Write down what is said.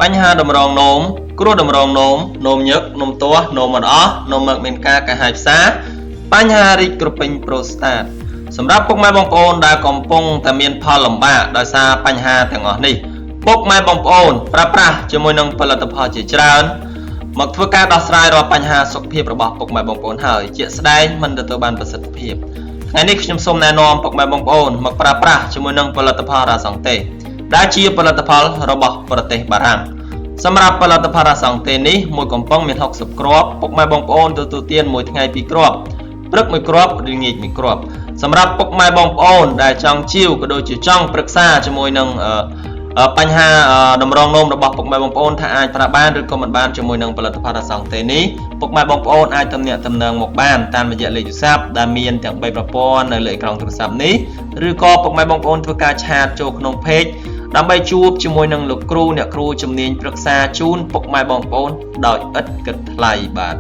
បញ្ហាតម្រងនោមគ្រោះតម្រងនោមនោមញឹកនោមទាស់នោមមិនអស់នោមមានការកាហាយផ្សាបញ្ហារីកក្រពេញប្រូស្តាតសម្រាប់ពុកម៉ែបងប្អូនដែលកំពុងតែមានផលលំបាកដោយសារបញ្ហាទាំងអស់នេះពុកម៉ែបងប្អូនប្រើប្រាស់ជាមួយនឹងផលិតផលជាច្រើនមកធ្វើការដោះស្រាយរាល់បញ្ហាសុខភាពរបស់ពុកម៉ែបងប្អូនហើយជាក់ស្ដែងមិនទទួលបានប្រសិទ្ធភាពថ្ងៃនេះខ្ញុំសូមណែនាំពុកម៉ែបងប្អូនមកប្រើប្រាស់ជាមួយនឹងផលិតផលរ៉ាសង់តេដែលជាផលិតផលរបស់ប្រទេសបារាំងសម្រាប់ផលិតផលរ៉ាសង់តេនេះមួយកំប៉ុងមាន60គ្រាប់ពុកម៉ែបងប្អូនទទួលទានមួយថ្ងៃ2គ្រាប់ព្រឹក1គ្រាប់ឬងាយ1គ្រាប់សម្រាប់ពុកម៉ែបងប្អូនដែលចង់ជីវក៏ដូចជាចង់ប្រឹក្សាជាមួយនឹងបញ្ហាតម្រងនោមរបស់ពុកម៉ែបងប្អូនថាអាចប្រើបានឬក៏មិនបានជាមួយនឹងផលិតផលរ៉ាសង់តេនេះពុកម៉ែបងប្អូនអាចទំនាក់ទំនងមកបានតាមរយៈលេខទូរស័ព្ទដែលមានទាំង3ប្រព័ន្ធនៅលើអេក្រង់ទូរស័ព្ទនេះឬក៏ពុកម៉ែបងប្អូនធ្វើការឆាតចូលក្នុង page ដើម្បីជួបជាមួយនឹងលោកគ្រូអ្នកគ្រូជំនាញប្រឹក្សាជូនពុកម៉ែបងប្អូនដោយឥតគិតថ្លៃបាទ